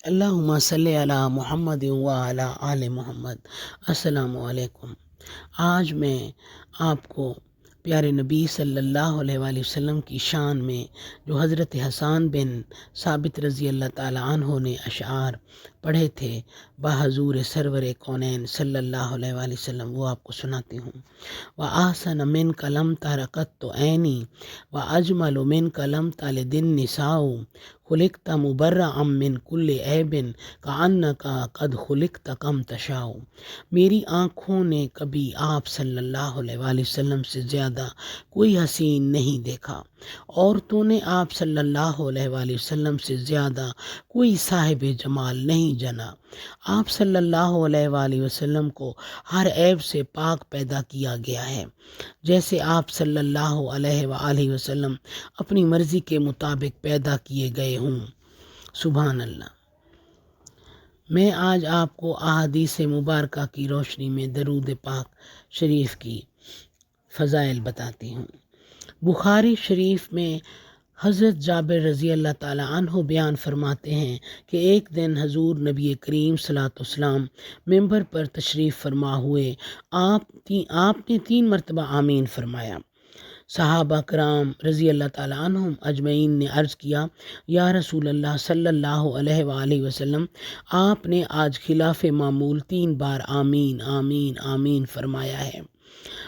اللہم صلی علی محمد وعلی آل محمد۔ السلام علیکم۔ آج میں آپ کو پیارے نبی صلی اللہ علیہ وآلہ وسلم کی شان میں جو حضرت حسان بن ثابت رضی اللہ تعالیٰ عنہ نے اشعار پڑھے تھے بحضور سرور کونین صلی اللہ علیہ وآلہ وسلم، وہ آپ کو سناتی ہوں۔ وَأَحْسَنَ مِنْكَ لَمْ تَرَ قَطُّ عَيْنِي وَأَجْمَلُ مِنْكَ لَمْ تَلِدِ النِّسَاءُ خُلِقْتَ مُبَرَّأً مِنْ كُلِّ عَيْبٍ كَأَنَّكَ قَدْ خُلِقْتَ كَمَا تَشَاءُ۔ میری آنکھوں نے کبھی آپ صلی اللہ علیہ وآلہ وسلم سے زیادہ کوئی حسین نہیں دیکھا، عورتوں نے آپ صلی اللہ علیہ وآلہ وسلم سے زیادہ کوئی صاحب جمال نہیں جنا۔ آپ صلی اللہ علیہ وآلہ وسلم کو ہر عیب سے پاک پیدا کیا گیا ہے، جیسے آپ صلی اللہ علیہ وآلہ وسلم اپنی مرضی کے مطابق پیدا کیے گئے ہوں۔ سبحان اللہ۔ میں آج آپ کو احادیث مبارکہ کی روشنی میں درود پاک شریف کی فضائل بتاتی ہوں۔ بخاری شریف میں حضرت جابر رضی اللہ تعالیٰ عنہ بیان فرماتے ہیں کہ ایک دن حضور نبی کریم صلی اللہ علیہ وسلم ممبر پر تشریف فرما ہوئے، آپ نے 3 مرتبہ آمین فرمایا۔ صحابہ کرام رضی اللہ تعالیٰ عنہم اجمعین نے عرض کیا، یا رسول اللہ صلی اللہ علیہ وآلہ وسلم، آپ نے آج خلاف معمول 3 بار آمین آمین آمین فرمایا ہے۔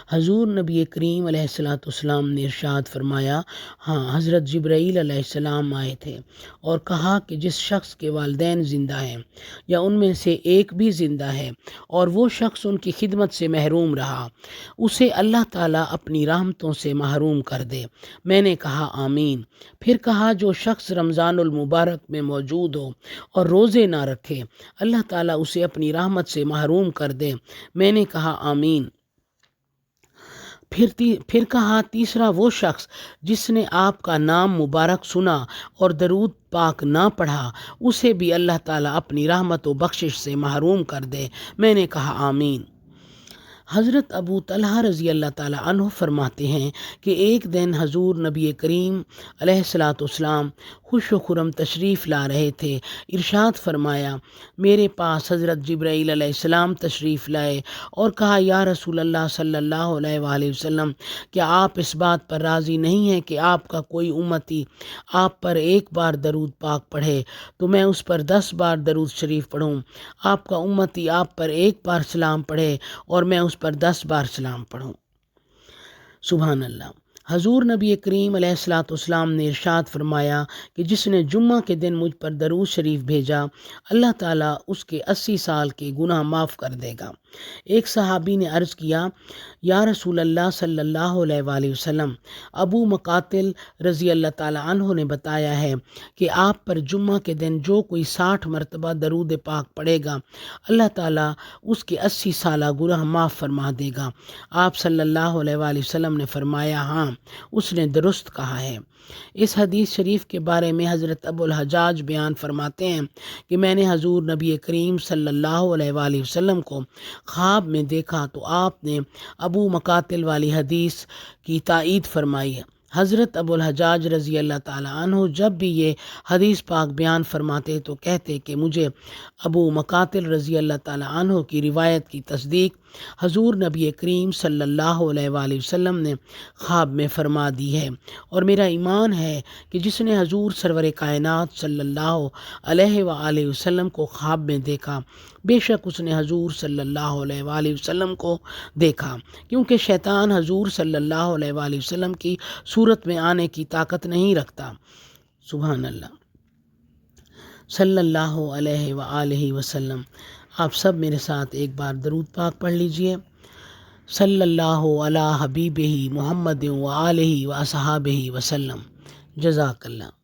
حضور نبی کریم علیہ السلام نے ارشاد فرمایا، ہاں، حضرت جبرائیل علیہ السلام آئے تھے اور کہا کہ جس شخص کے والدین زندہ ہیں یا ان میں سے ایک بھی زندہ ہے اور وہ شخص ان کی خدمت سے محروم رہا، اسے اللہ تعالیٰ اپنی رحمتوں سے محروم کر دے۔ میں نے کہا آمین۔ پھر کہا جو شخص رمضان المبارک میں موجود ہو اور روزے نہ رکھے، اللہ تعالیٰ اسے اپنی رحمت سے محروم کر دے۔ میں نے کہا آمین۔ پھر کہا تیسرا وہ شخص جس نے آپ کا نام مبارک سنا اور درود پاک نہ پڑھا، اسے بھی اللہ تعالیٰ اپنی رحمت و بخشش سے محروم کر دے۔ میں نے کہا آمین۔ حضرت ابو طلحہ رضی اللہ تعالیٰ عنہ فرماتے ہیں کہ ایک دن حضور نبی کریم علیہ السلام خوش و خرم تشریف لا رہے تھے۔ ارشاد فرمایا، میرے پاس حضرت جبرائیل علیہ السلام تشریف لائے اور کہا، یا رسول اللہ صلی اللہ علیہ وآلہ وسلم، کیا آپ اس بات پر راضی نہیں ہیں کہ آپ کا کوئی امتی آپ پر 1 بار درود پاک پڑھے تو میں اس پر 10 بار درود شریف پڑھوں؟ آپ کا امتی آپ پر 1 بار سلام پڑھے اور میں اس پر 10 بار سلام پڑھوں۔ سبحان اللہ۔ حضور نبی کریم علیہ السلام نے ارشاد فرمایا کہ جس نے جمعہ کے دن مجھ پر درود شریف بھیجا، اللہ تعالیٰ اس کے 80 سال کے گناہ معاف کر دے گا۔ ایک صحابی نے عرض کیا، یا رسول اللہ صلی اللہ علیہ وآلہ وسلم، ابو مقاتل رضی اللہ تعالیٰ عنہ نے بتایا ہے کہ آپ پر جمعہ کے دن جو کوئی 60 مرتبہ درود پاک پڑھے گا، اللہ تعالیٰ اس کے 80 سالہ گناہ معاف فرما دے گا۔ آپ صلی اللہ علیہ وآلہ وسلم نے فرمایا، ہاں، اس نے درست کہا ہے۔ اس حدیث شریف کے بارے میں حضرت ابو الحجاج بیان فرماتے ہیں کہ میں نے حضور نبی کریم صلی اللہ علیہ وآلہ وسلم کو خواب میں دیکھا تو آپ نے ابو مقاتل والی حدیث کی تائید فرمائی ہے۔ حضرت ابو الحجاج رضی اللہ تعالیٰ عنہ جب بھی یہ حدیث پاک بیان فرماتے تو کہتے کہ مجھے ابو مقاتل رضی اللہ تعالیٰ عنہ کی روایت کی تصدیق حضور نبی کریم صلی اللہ علیہ وآلہ وسلم نے خواب میں فرما دی ہے، اور میرا ایمان ہے کہ جس نے حضور سرور کائنات صلی اللہ علیہ وآلہ وسلم کو خواب میں دیکھا، بے شک اس نے حضور صلی اللہ علیہ وآلہ وسلم کو دیکھا، کیونکہ شیطان حضور صلی اللہ علیہ وآلہ وسلم کی صورت میں آنے کی طاقت نہیں رکھتا۔ سبحان اللہ۔ صلی اللہ علیہ وآلہ وسلم۔ آپ سب میرے ساتھ ایک بار درود پاک پڑھ لیجئے۔ صلی اللہ علی حبیبہ محمد وآلہ واصحابہ وسلم۔ جزاک اللہ۔